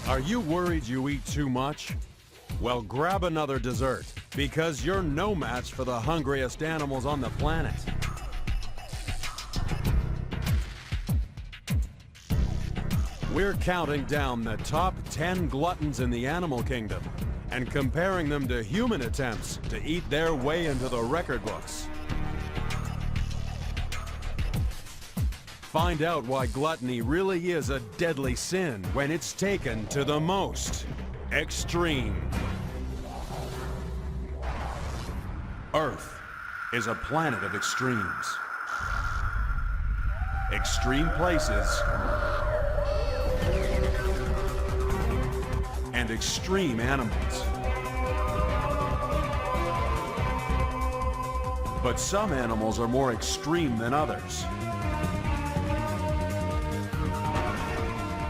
Are you worried you eat too much? Well, grab another dessert, because you're no match for the hungriest animals on the planet. We're counting down the top 10 gluttons in the animal kingdom and comparing them to human attempts to eat their way into the record books. Find out why gluttony really is a deadly sin when it's taken to the most extreme. Earth is a planet of extremes. Extreme places and extreme animals. But some animals are more extreme than others.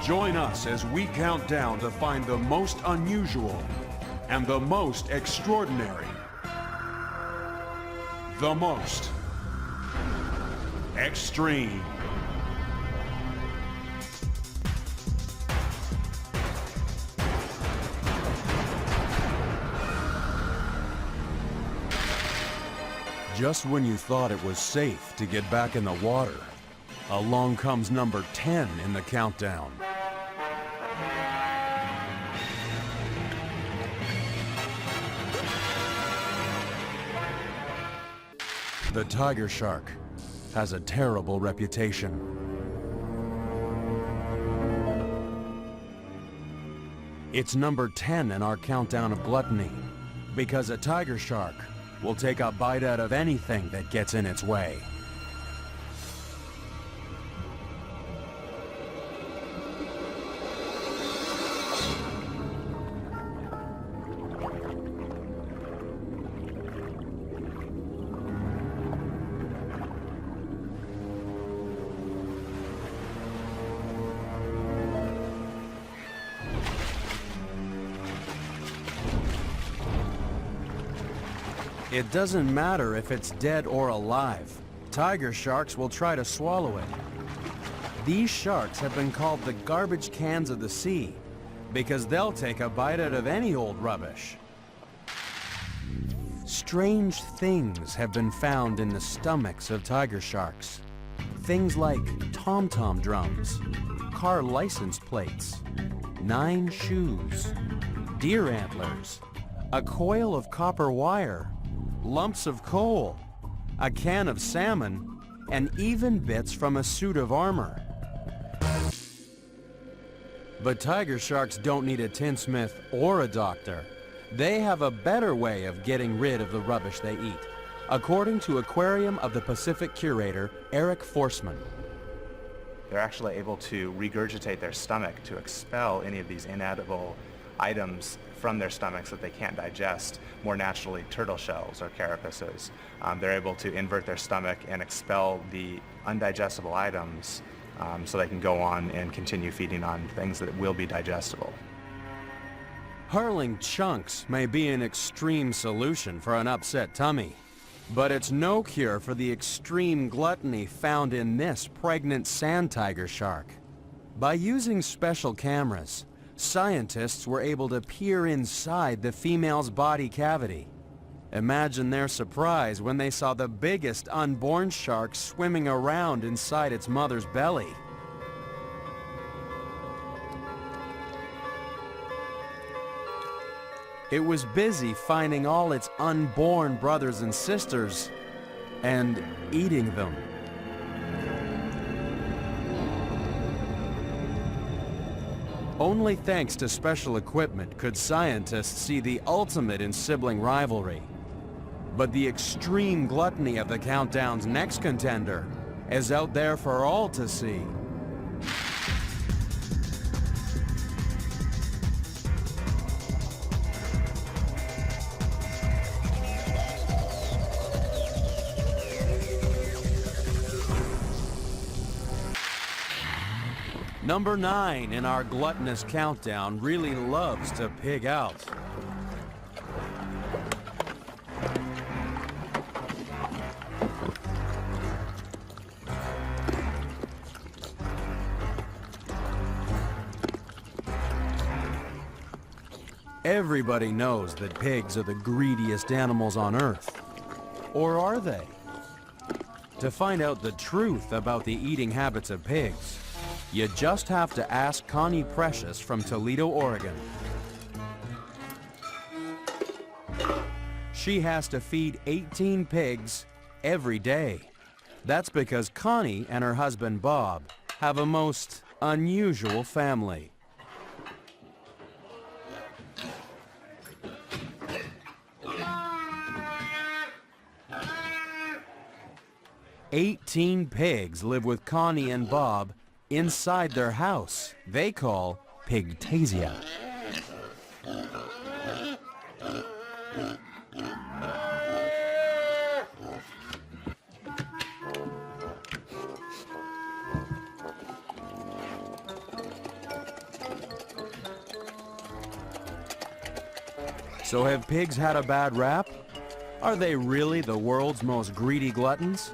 Join us as we count down to find the most unusual and the most extraordinary. The most extreme. Just when you thought it was safe to get back in the water, along comes number 10 in the countdown. The tiger shark has a terrible reputation. It's number 10 in our countdown of gluttony, because a tiger shark will take a bite out of anything that gets in its way. It doesn't matter if it's dead or alive. Tiger sharks will try to swallow it. These sharks have been called the garbage cans of the sea because they'll take a bite out of any old rubbish. Strange things have been found in the stomachs of tiger sharks. Things like tom-tom drums, car license plates, 9 shoes, deer antlers, a coil of copper wire, lumps of coal, a can of salmon, and even bits from a suit of armor. But tiger sharks don't need a tinsmith or a doctor. They have a better way of getting rid of the rubbish they eat, according to Aquarium of the Pacific curator Eric Forsman. They're actually able to regurgitate their stomach to expel any of these inedible items from their stomachs that they can't digest, more naturally turtle shells or carapaces. They're able to invert their stomach and expel the undigestible items so they can go on and continue feeding on things that will be digestible. Hurling chunks may be an extreme solution for an upset tummy, but it's no cure for the extreme gluttony found in this pregnant sand tiger shark. By using special cameras, scientists were able to peer inside the female's body cavity. Imagine their surprise when they saw the biggest unborn shark swimming around inside its mother's belly. It was busy finding all its unborn brothers and sisters and eating them. Only thanks to special equipment could scientists see the ultimate in sibling rivalry. But the extreme gluttony of the countdown's next contender is out there for all to see. Number 9 in our gluttonous countdown really loves to pig out. Everybody knows that pigs are the greediest animals on Earth. Or are they? To find out the truth about the eating habits of pigs, you just have to ask Connie Precious from Toledo, Oregon. She has to feed 18 pigs every day. That's because Connie and her husband Bob have a most unusual family. "18 pigs live with Connie and Bob inside their house they call Pigtasia. So have pigs had a bad rap? Are they really the world's most greedy gluttons?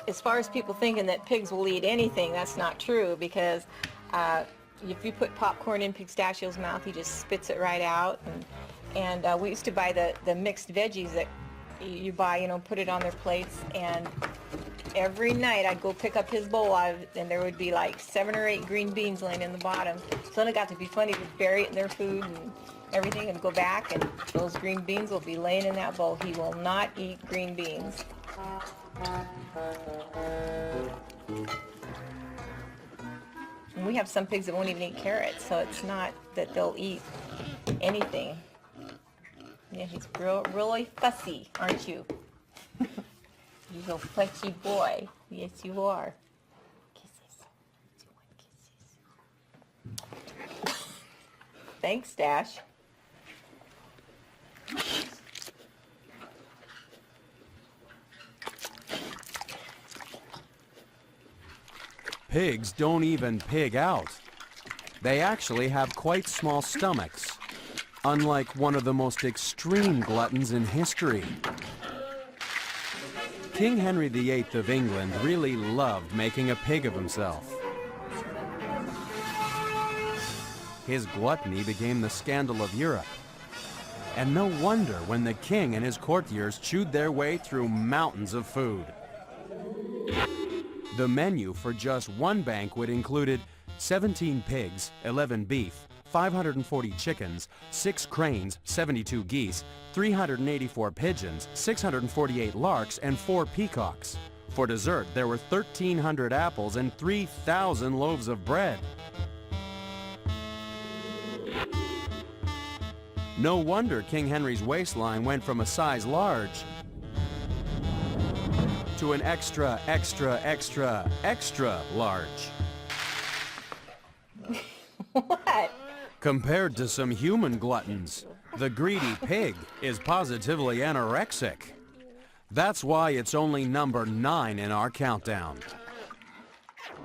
As far as people thinking that pigs will eat anything, that's not true, because if you put popcorn in Pistachio's mouth, he just spits it right out. And we used to buy the mixed veggies that you buy, put it on their plates, and every night I'd go pick up his bowl out of it, and there would be like 7 or 8 green beans laying in the bottom. So then it got to be funny to bury it in their food and everything and go back, and those green beans will be laying in that bowl. He will not eat green beans. And we have some pigs that won't even eat carrots, so it's not that they'll eat anything. Yeah, he's really fussy, aren't you? You little fussy boy. Yes, you are. Kisses. Do you want kisses? Thanks, Dash. Pigs don't even pig out. They actually have quite small stomachs, unlike one of the most extreme gluttons in history. King Henry VIII of England really loved making a pig of himself. His gluttony became the scandal of Europe. And no wonder when the king and his courtiers chewed their way through mountains of food. The menu for just one banquet included 17 pigs, 11 beef, 540 chickens, 6 cranes, 72 geese, 384 pigeons, 648 larks, and 4 peacocks. For dessert, there were 1,300 apples and 3,000 loaves of bread. No wonder King Henry's waistline went from a size large to an extra, extra, extra, extra large. What? Compared to some human gluttons, the greedy pig is positively anorexic. That's why it's only number 9 in our countdown.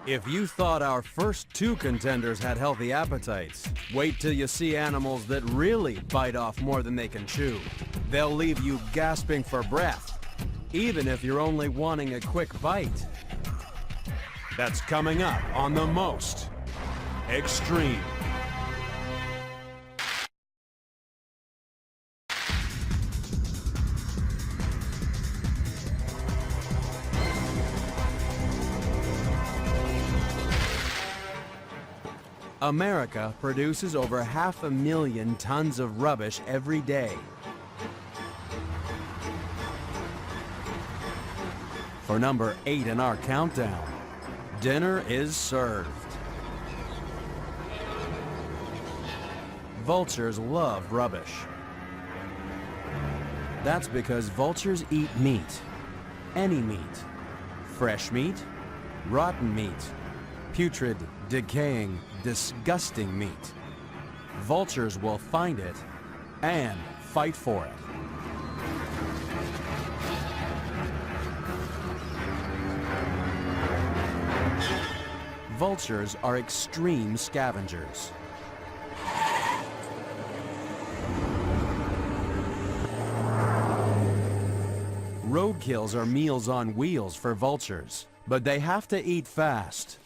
If you thought our first 2 contenders had healthy appetites, wait till you see animals that really bite off more than they can chew. They'll leave you gasping for breath, even if you're only wanting a quick bite. That's coming up on The Most Extreme. America produces over 500,000 tons of rubbish every day. For number 8 in our countdown, dinner is served. Vultures love rubbish. That's because vultures eat meat. Any meat. Fresh meat, rotten meat, putrid, decaying, disgusting meat. Vultures will find it and fight for it. Vultures are extreme scavengers. Roadkills are meals on wheels for vultures, but they have to eat fast,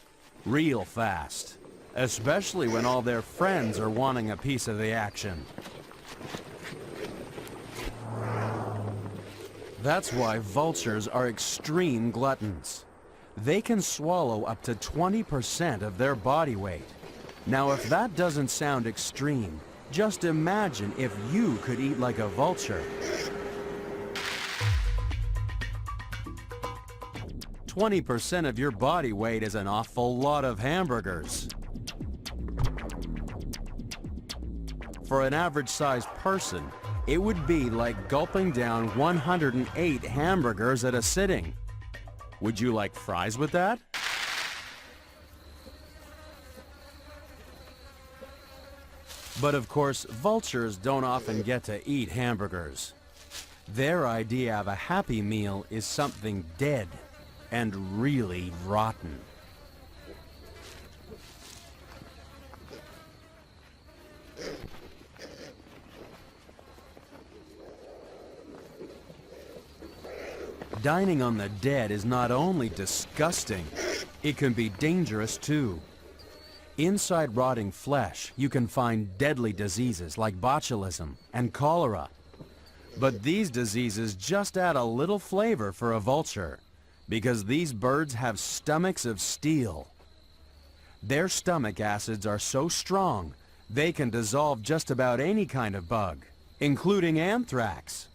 real fast, especially when all their friends are wanting a piece of the action. That's why vultures are extreme gluttons. They can swallow up to 20% of their body weight. Now, if that doesn't sound extreme, just imagine if you could eat like a vulture. 20% of your body weight is an awful lot of hamburgers. For an average-sized person, it would be like gulping down 108 hamburgers at a sitting. Would you like fries with that? But of course, vultures don't often get to eat hamburgers. Their idea of a happy meal is something dead and really rotten. Dining on the dead is not only disgusting, it can be dangerous too. Inside rotting flesh, you can find deadly diseases like botulism and cholera. But these diseases just add a little flavor for a vulture, because these birds have stomachs of steel. Their stomach acids are so strong, they can dissolve just about any kind of bug, including anthrax.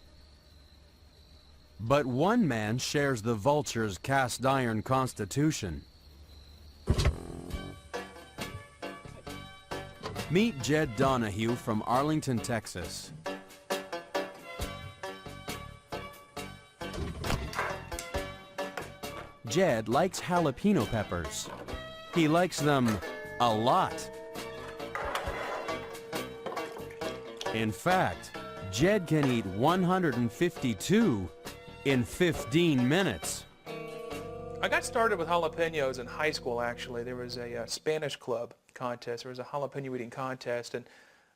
But one man shares the vulture's cast iron constitution. Meet Jed Donahue from Arlington, Texas. Jed likes jalapeno peppers. He likes them a lot. In fact, Jed can eat 152 in 15 minutes. I got started with jalapenos in high school, actually. There was a Spanish club contest. There was a jalapeno eating contest, and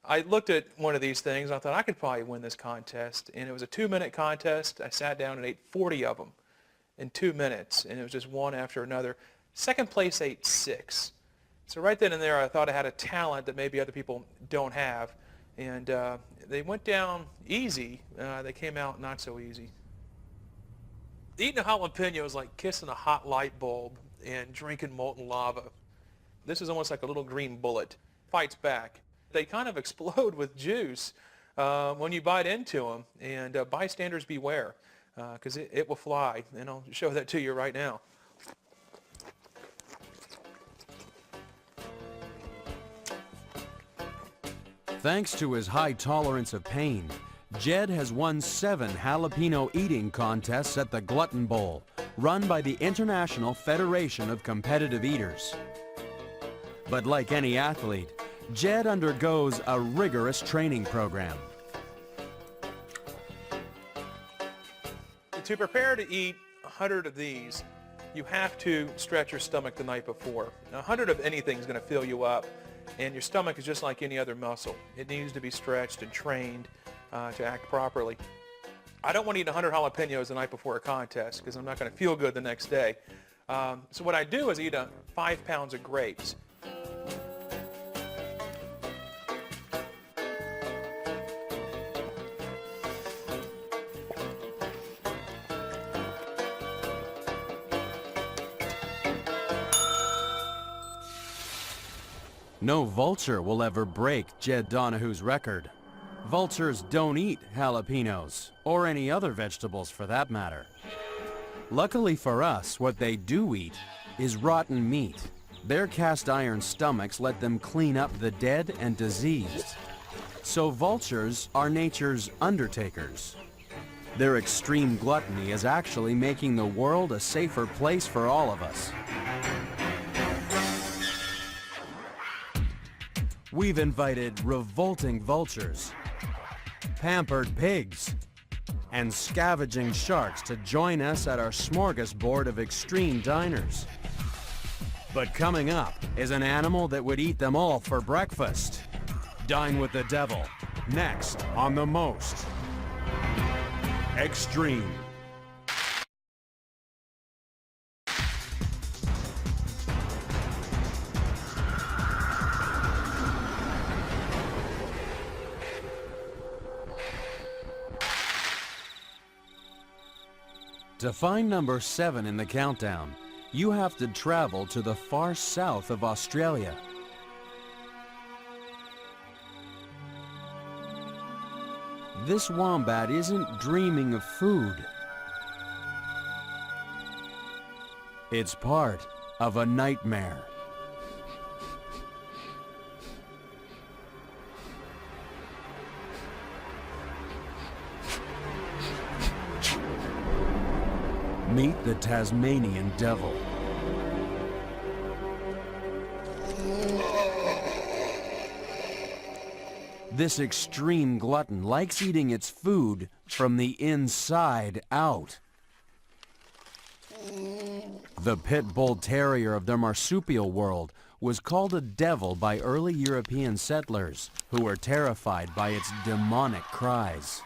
I looked at one of these things, and I thought I could probably win this contest. And it was a 2-minute contest. I sat down and ate 40 of them in 2 minutes, and it was just one after another. Second place ate 6. So right then and there, I thought I had a talent that maybe other people don't have. And they went down easy. They came out not so easy. Eating a jalapeno is like kissing a hot light bulb and drinking molten lava. This is almost like a little green bullet. Fights back. They kind of explode with juice when you bite into them, and bystanders beware, because it will fly. And I'll show that to you right now. Thanks to his high tolerance of pain, Jed has won 7 jalapeno eating contests at the Glutton Bowl, run by the International Federation of Competitive Eaters. But like any athlete, Jed undergoes a rigorous training program. To prepare to eat 100 of these, you have to stretch your stomach the night before. Now, 100 of anything is going to fill you up, and your stomach is just like any other muscle. It needs to be stretched and trained to act properly. I don't want to eat 100 jalapenos the night before a contest because I'm not going to feel good the next day. So what I do is eat 5 pounds of grapes. No vulture will ever break Jed Donahue's record. Vultures don't eat jalapenos, or any other vegetables for that matter. Luckily for us, what they do eat is rotten meat. Their cast iron stomachs let them clean up the dead and diseased. So vultures are nature's undertakers. Their extreme gluttony is actually making the world a safer place for all of us. We've invited revolting vultures, pampered pigs, and scavenging sharks to join us at our smorgasbord of extreme diners. But coming up is an animal that would eat them all for breakfast. Dine with the Devil, next on The Most Extreme. To find number 7 in the countdown, you have to travel to the far south of Australia. This wombat isn't dreaming of food. It's part of a nightmare. Meet the Tasmanian devil. This extreme glutton likes eating its food from the inside out. The pit bull terrier of the marsupial world was called a devil by early European settlers who were terrified by its demonic cries.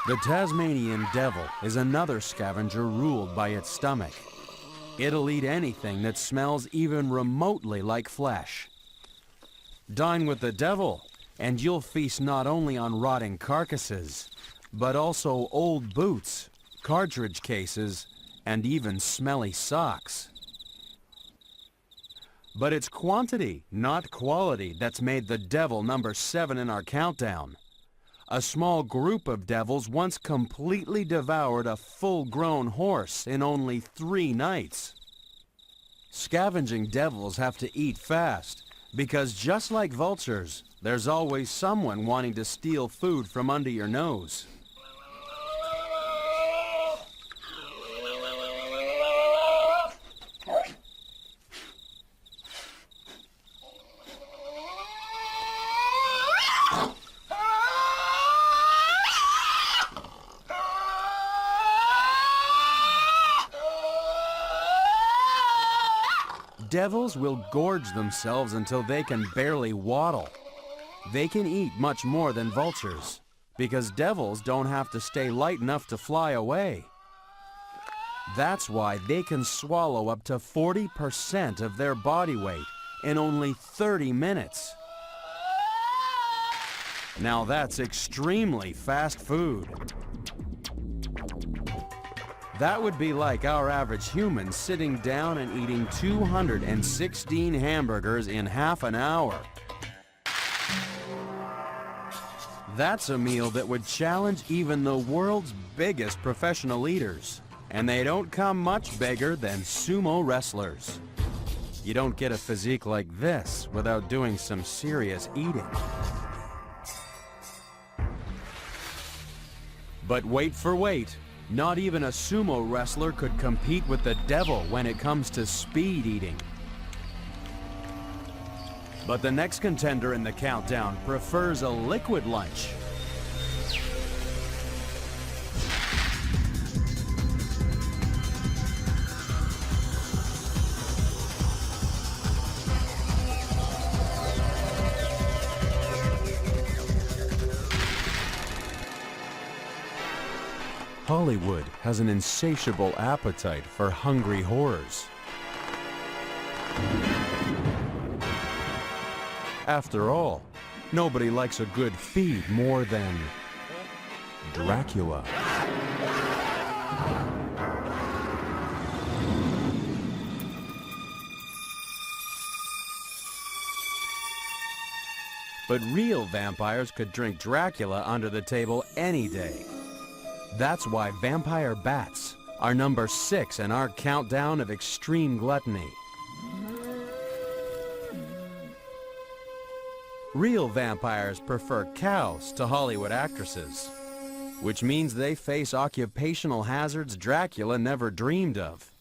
The Tasmanian devil is another scavenger ruled by its stomach. It'll eat anything that smells even remotely like flesh. Dine with the devil, and you'll feast not only on rotting carcasses, but also old boots, cartridge cases, and even smelly socks. But it's quantity, not quality, that's made the devil number 7 in our countdown. A small group of devils once completely devoured a full-grown horse in only 3 nights. Scavenging devils have to eat fast, because just like vultures, there's always someone wanting to steal food from under your nose. Devils will gorge themselves until they can barely waddle. They can eat much more than vultures, because devils don't have to stay light enough to fly away. That's why they can swallow up to 40% of their body weight in only 30 minutes. Now that's extremely fast food. That would be like our average human sitting down and eating 216 hamburgers in half an hour. That's a meal that would challenge even the world's biggest professional eaters. And they don't come much bigger than sumo wrestlers. You don't get a physique like this without doing some serious eating. But wait for weight. Not even a sumo wrestler could compete with the devil when it comes to speed eating. But the next contender in the countdown prefers a liquid lunch. Hollywood has an insatiable appetite for hungry horrors. After all, nobody likes a good feed more than Dracula. But real vampires could drink Dracula under the table any day. That's why vampire bats are number 6 in our countdown of extreme gluttony. Real vampires prefer cows to Hollywood actresses, which means they face occupational hazards Dracula never dreamed of.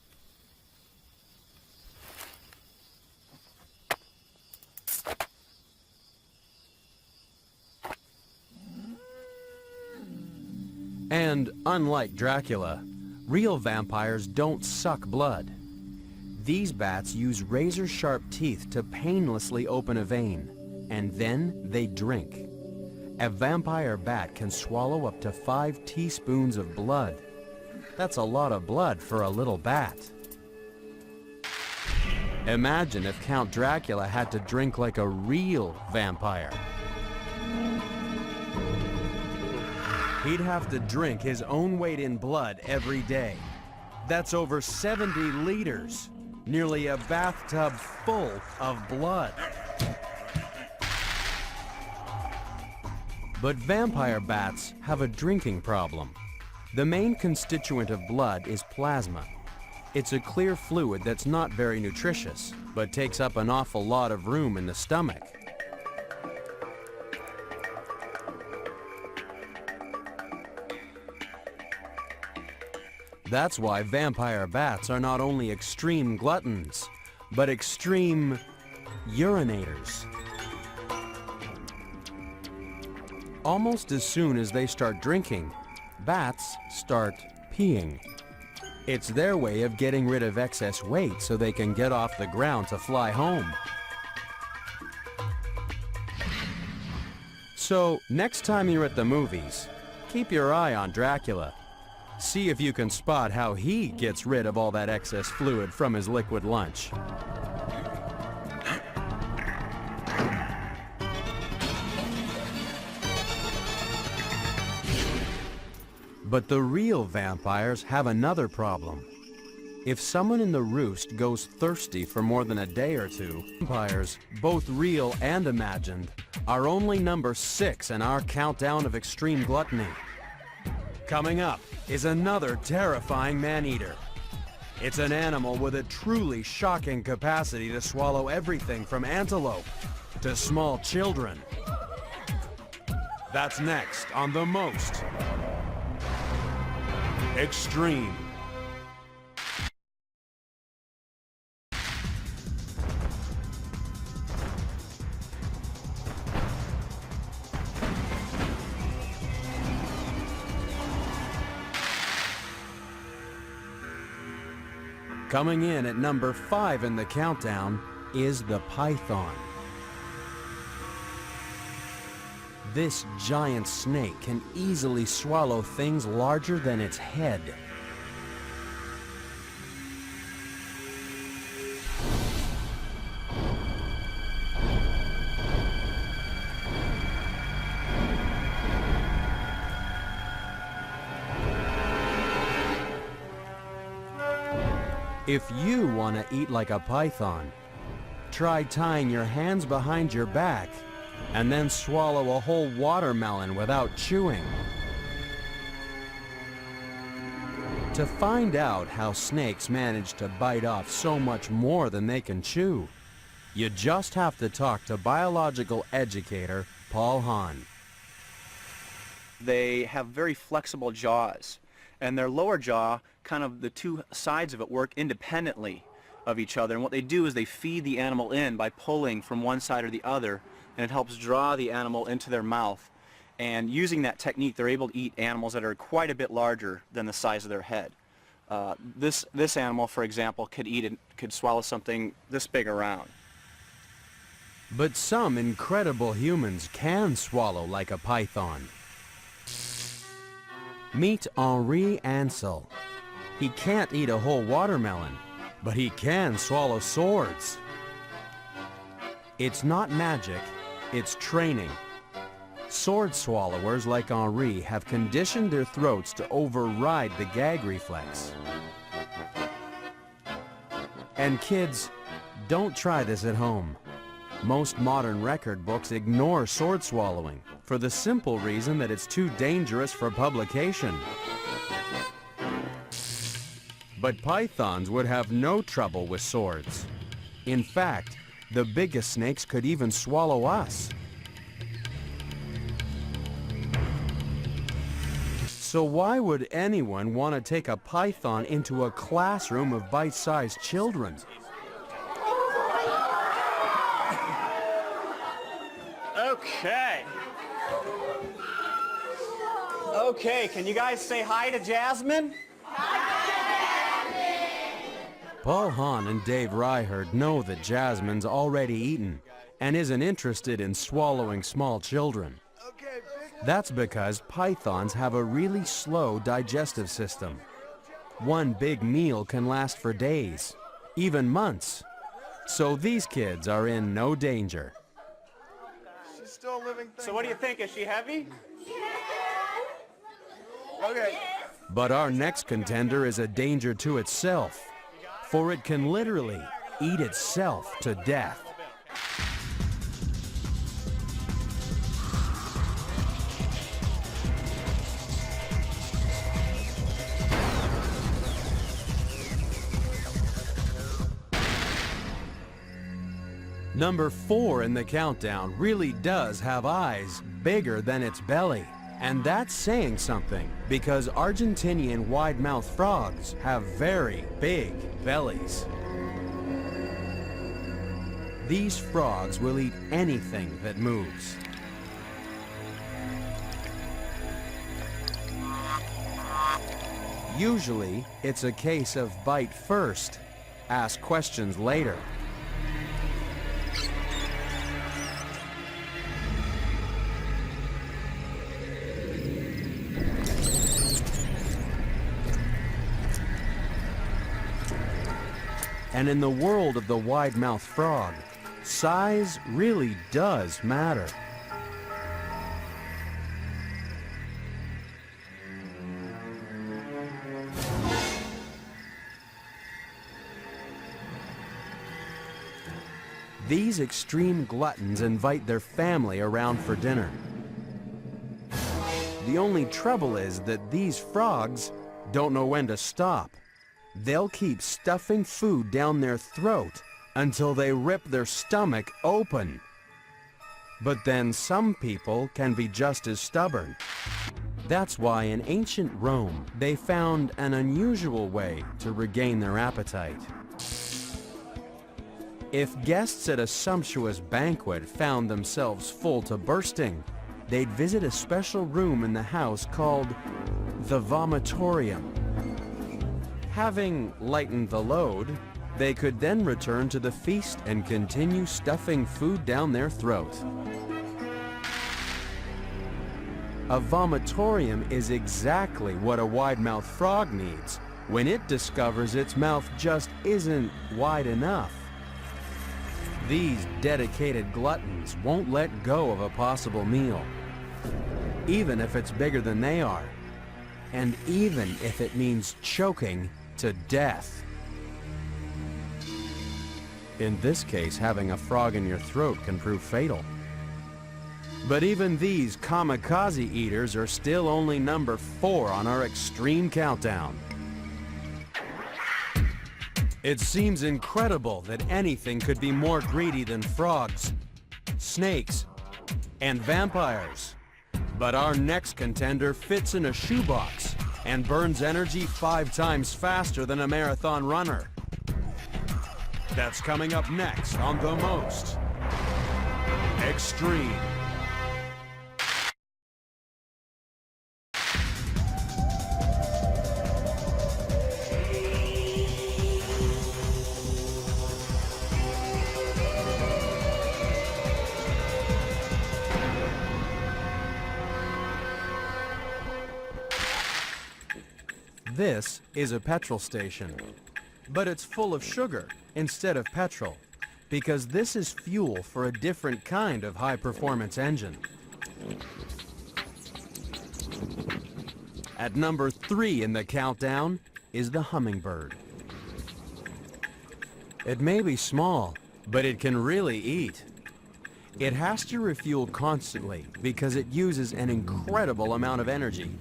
And unlike Dracula, real vampires don't suck blood. These bats use razor-sharp teeth to painlessly open a vein, and then they drink. A vampire bat can swallow up to 5 teaspoons of blood. That's a lot of blood for a little bat. Imagine if Count Dracula had to drink like a real vampire. He'd have to drink his own weight in blood every day. That's over 70 liters, nearly a bathtub full of blood. But vampire bats have a drinking problem. The main constituent of blood is plasma. It's a clear fluid that's not very nutritious, but takes up an awful lot of room in the stomach. That's why vampire bats are not only extreme gluttons, but extreme urinators. Almost as soon as they start drinking, bats start peeing. It's their way of getting rid of excess weight so they can get off the ground to fly home. So, next time you're at the movies, keep your eye on Dracula. See if you can spot how he gets rid of all that excess fluid from his liquid lunch. But the real vampires have another problem. If someone in the roost goes thirsty for more than a day or two, vampires, both real and imagined, are only number 6 in our countdown of extreme gluttony. Coming up is another terrifying man-eater. It's an animal with a truly shocking capacity to swallow everything from antelope to small children. That's next on The Most Extreme. Coming in at number 5 in the countdown is the python. This giant snake can easily swallow things larger than its head. If you want to eat like a python, try tying your hands behind your back and then swallow a whole watermelon without chewing. To find out how snakes manage to bite off so much more than they can chew, you just have to talk to biological educator Paul Hahn. They have very flexible jaws, and their lower jaw, kind of the two sides of it, work independently of each other. And what they do is they feed the animal in by pulling from one side or the other, and it helps draw the animal into their mouth. And using that technique, they're able to eat animals that are quite a bit larger than the size of their head. This animal, for example, could swallow something this big around. But some incredible humans can swallow like a python. Meet Henri Ansel. He can't eat a whole watermelon, but he can swallow swords. It's not magic, it's training. Sword swallowers like Henri have conditioned their throats to override the gag reflex. And kids, don't try this at home. Most modern record books ignore sword swallowing for the simple reason that it's too dangerous for publication. But pythons would have no trouble with swords. In fact, the biggest snakes could even swallow us. So why would anyone want to take a python into a classroom of bite-sized children? Okay, can you guys say hi to Jasmine? Paul Hahn and Dave Ryherd know that Jasmine's already eaten and isn't interested in swallowing small children. That's because pythons have a really slow digestive system. One big meal can last for days, even months. So these kids are in no danger. still a living thing. So what do you think? Is she heavy? Okay. But our next contender is a danger to itself, for it can literally eat itself to death. Number 4 in the countdown really does have eyes bigger than its belly. And that's saying something, because Argentinian wide-mouthed frogs have very big bellies. These frogs will eat anything that moves. Usually, it's a case of bite first, ask questions later. And in the world of the wide-mouthed frog, size really does matter. These extreme gluttons invite their family around for dinner. The only trouble is that these frogs don't know when to stop. They'll keep stuffing food down their throat until they rip their stomach open. But then some people can be just as stubborn. That's why in ancient Rome, they found an unusual way to regain their appetite. If guests at a sumptuous banquet found themselves full to bursting, they'd visit a special room in the house called the vomitorium. Having lightened the load, they could then return to the feast and continue stuffing food down their throat. A vomitorium is exactly what a wide-mouthed frog needs when it discovers its mouth just isn't wide enough. These dedicated gluttons won't let go of a possible meal, even if it's bigger than they are, and even if it means choking to death. In this case, having a frog in your throat can prove fatal. But even these kamikaze eaters are still only number 4 on our extreme countdown. It seems incredible that anything could be more greedy than frogs, snakes, and vampires. But our next contender fits in a shoebox and burns energy 5 times faster than a marathon runner. That's coming up next on The Most Extreme. This is a petrol station, but it's full of sugar instead of petrol, because this is fuel for a different kind of high-performance engine. At number 3 in the countdown is the hummingbird. It may be small, but it can really eat. It has to refuel constantly because it uses an incredible amount of energy.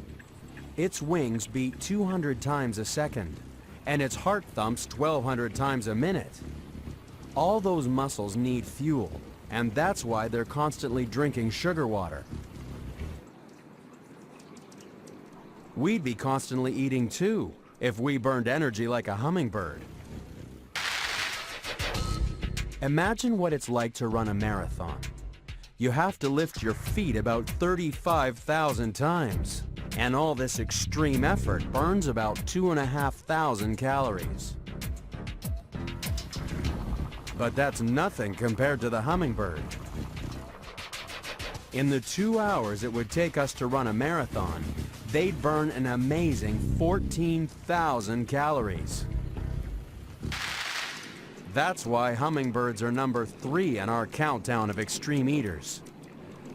Its wings beat 200 times a second, and its heart thumps 1,200 times a minute. All those muscles need fuel, and that's why they're constantly drinking sugar water. We'd be constantly eating too, if we burned energy like a hummingbird. Imagine what it's like to run a marathon. You have to lift your feet about 35,000 times. And all this extreme effort burns about 2,500 calories. But that's nothing compared to the hummingbird. In the 2 hours it would take us to run a marathon, they'd burn an amazing 14,000 calories. That's why hummingbirds are number 3 in our countdown of extreme eaters.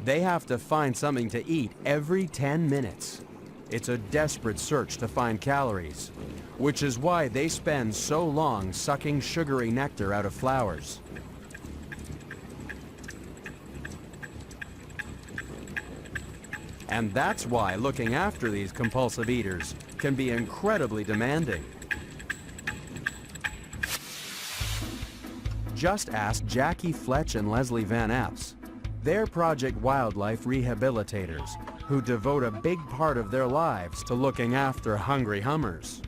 They have to find something to eat every 10 minutes. It's a desperate search to find calories, which is why they spend so long sucking sugary nectar out of flowers. And that's why looking after these compulsive eaters can be incredibly demanding. Just ask Jackie Fletch and Leslie Van Epps. They're Project Wildlife rehabilitators who devote a big part of their lives to looking after hungry hummers.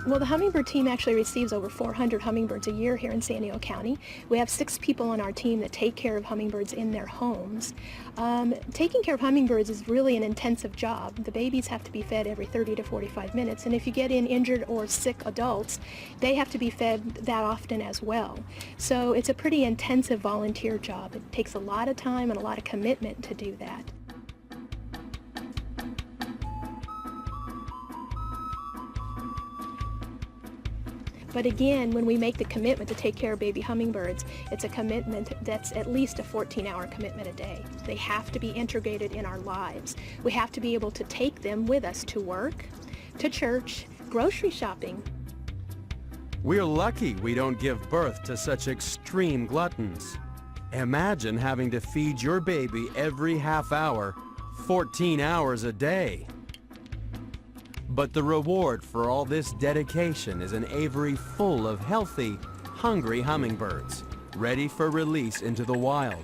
Well, the hummingbird team actually receives over 400 hummingbirds a year here in San Diego County. We have 6 people on our team that take care of hummingbirds in their homes. Taking care of hummingbirds is really an intensive job. The babies have to be fed every 30 to 45 minutes, and if you get in injured or sick adults, they have to be fed that often as well. So it's a pretty intensive volunteer job. It takes a lot of time and a lot of commitment to do that. But again, when we make the commitment to take care of baby hummingbirds, it's a commitment that's at least a 14-hour commitment a day. They have to be integrated in our lives. We have to be able to take them with us to work, to church, grocery shopping. We're lucky we don't give birth to such extreme gluttons. Imagine having to feed your baby every half hour, 14 hours a day. But the reward for all this dedication is an aviary full of healthy, hungry hummingbirds, ready for release into the wild.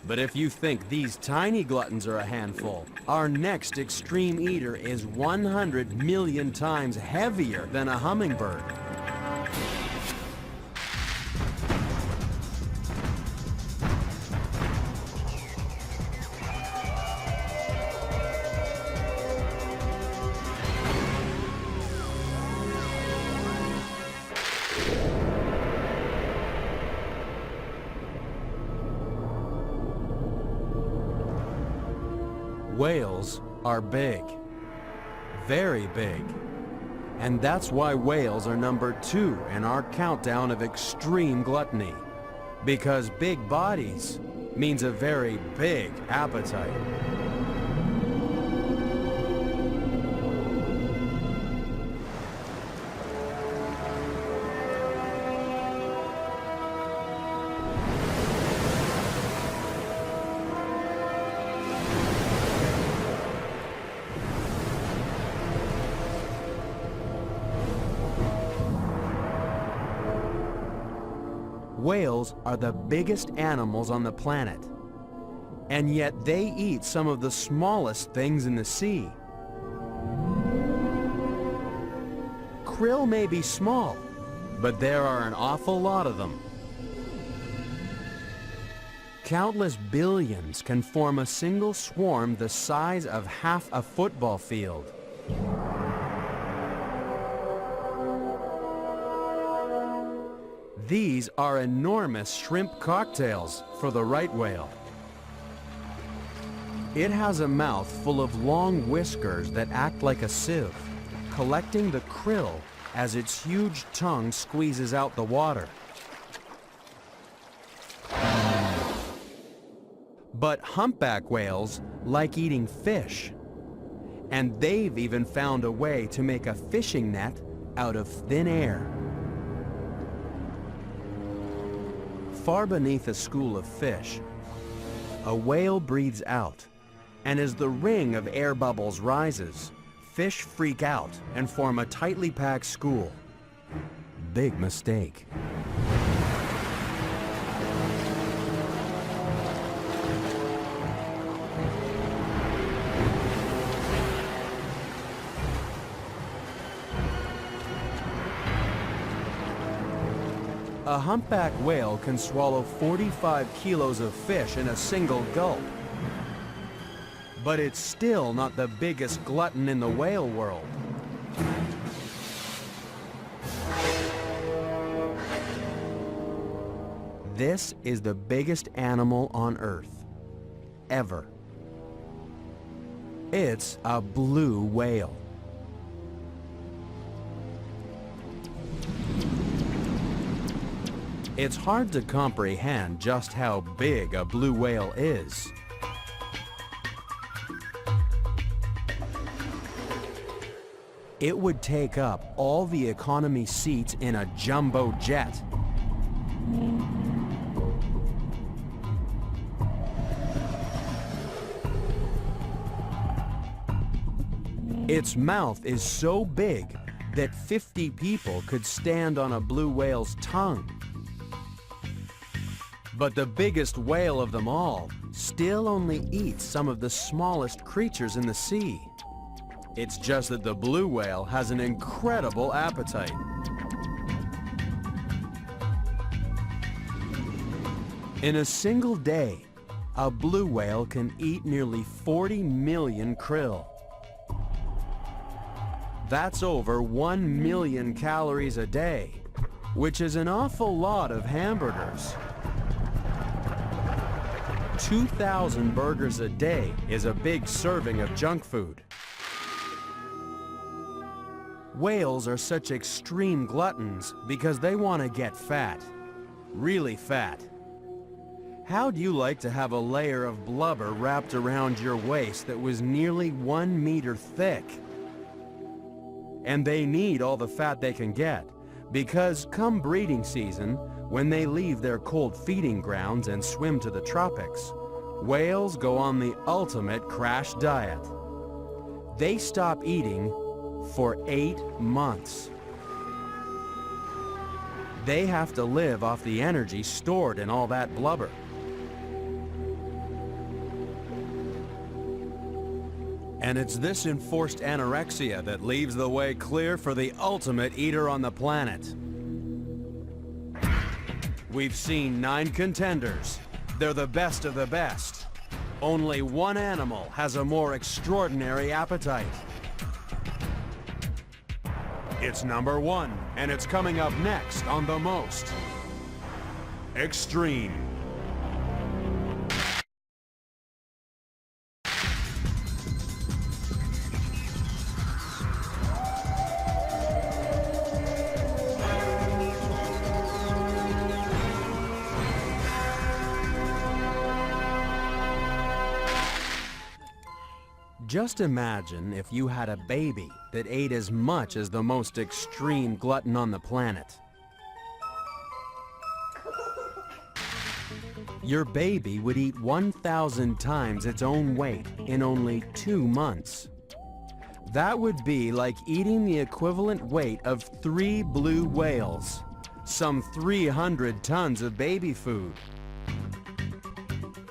But if you think these tiny gluttons are a handful, our next extreme eater is 100 million times heavier than a hummingbird. Whales are big, very big, and that's why whales are number 2 in our countdown of extreme gluttony, because big bodies means a very big appetite. Whales are the biggest animals on the planet, and yet they eat some of the smallest things in the sea. Krill may be small, but there are an awful lot of them. Countless billions can form a single swarm the size of half a football field. These are enormous shrimp cocktails for the right whale. It has a mouth full of long whiskers that act like a sieve, collecting the krill as its huge tongue squeezes out the water. But humpback whales like eating fish, and they've even found a way to make a fishing net out of thin air. Far beneath a school of fish, a whale breathes out, and as the ring of air bubbles rises, fish freak out and form a tightly packed school. Big mistake. A humpback whale can swallow 45 kilos of fish in a single gulp. But it's still not the biggest glutton in the whale world. This is the biggest animal on Earth, ever. It's a blue whale. It's hard to comprehend just how big a blue whale is. It would take up all the economy seats in a jumbo jet. Its mouth is so big that 50 people could stand on a blue whale's tongue. But the biggest whale of them all still only eats some of the smallest creatures in the sea. It's just that the blue whale has an incredible appetite. In a single day, a blue whale can eat nearly 40 million krill. That's over 1 million calories a day, which is an awful lot of hamburgers. 2,000 burgers a day is a big serving of junk food. Whales are such extreme gluttons because they want to get fat, really fat. How'd you like to have a layer of blubber wrapped around your waist that was nearly 1 meter thick? And they need all the fat they can get, because come breeding season, when they leave their cold feeding grounds and swim to the tropics, whales go on the ultimate crash diet. They stop eating for 8 months. They have to live off the energy stored in all that blubber. And it's this enforced anorexia that leaves the way clear for the ultimate eater on the planet. We've seen 9 contenders. They're the best of the best. Only one animal has a more extraordinary appetite. It's number 1, and it's coming up next on The Most Extreme. Just imagine if you had a baby that ate as much as the most extreme glutton on the planet. Your baby would eat 1,000 times its own weight in only 2 months. That would be like eating the equivalent weight of 3 blue whales, some 300 tons of baby food.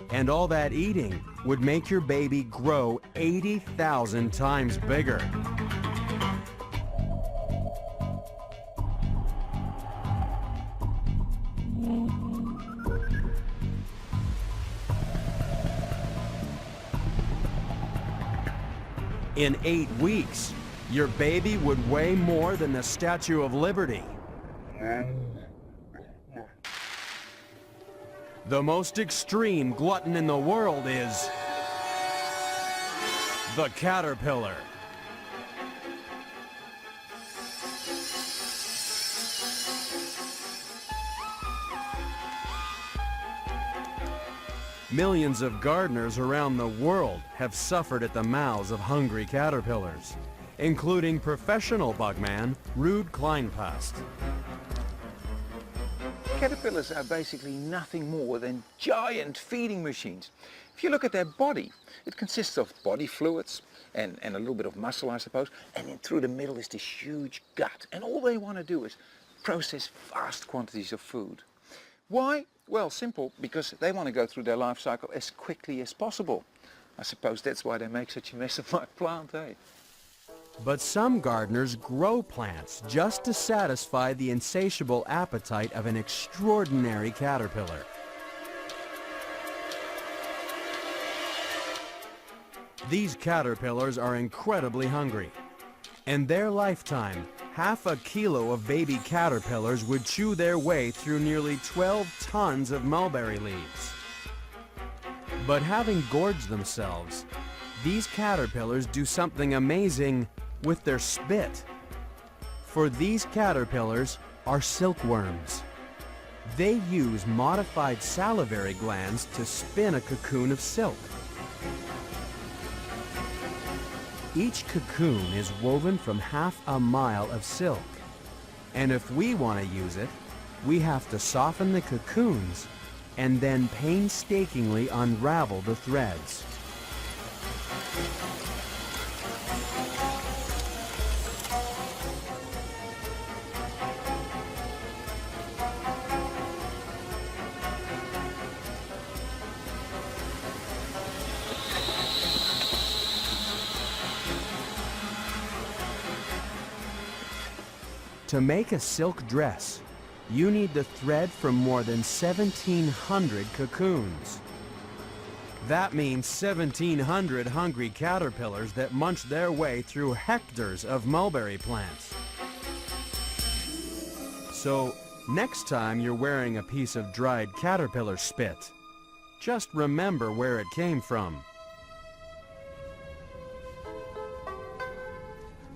And all that eating would make your baby grow 80,000 times bigger. In 8 weeks, your baby would weigh more than the Statue of Liberty. The most extreme glutton in the world is the caterpillar. Millions of gardeners around the world have suffered at the mouths of hungry caterpillars, including professional bugman Ruud Kleinpast. Caterpillars are basically nothing more than giant feeding machines. If you look at their body, it consists of body fluids and a little bit of muscle, I suppose, and then through the middle is this huge gut. And all they want to do is process vast quantities of food. Why? Well, simple, because they want to go through their life cycle as quickly as possible. I suppose that's why they make such a mess of my plant, eh? But some gardeners grow plants just to satisfy the insatiable appetite of an extraordinary caterpillar. These caterpillars are incredibly hungry. In their lifetime, half a kilo of baby caterpillars would chew their way through nearly 12 tons of mulberry leaves. But having gorged themselves, these caterpillars do something amazing with their spit. For these caterpillars are silkworms. They use modified salivary glands to spin a cocoon of silk. Each cocoon is woven from half a mile of silk. And if we want to use it, we have to soften the cocoons and then painstakingly unravel the threads. To make a silk dress, you need the thread from more than 1,700 cocoons. That means 1,700 hungry caterpillars that munch their way through hectares of mulberry plants. So, next time you're wearing a piece of dried caterpillar spit, just remember where it came from.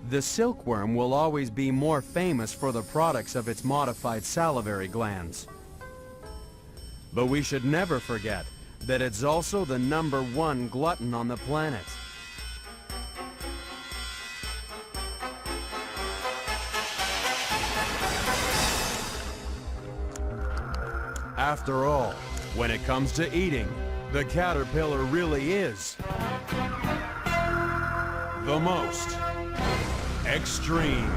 The silkworm will always be more famous for the products of its modified salivary glands. But we should never forget that it's also the #1 glutton on the planet. After all, when it comes to eating, the caterpillar really is the most extreme.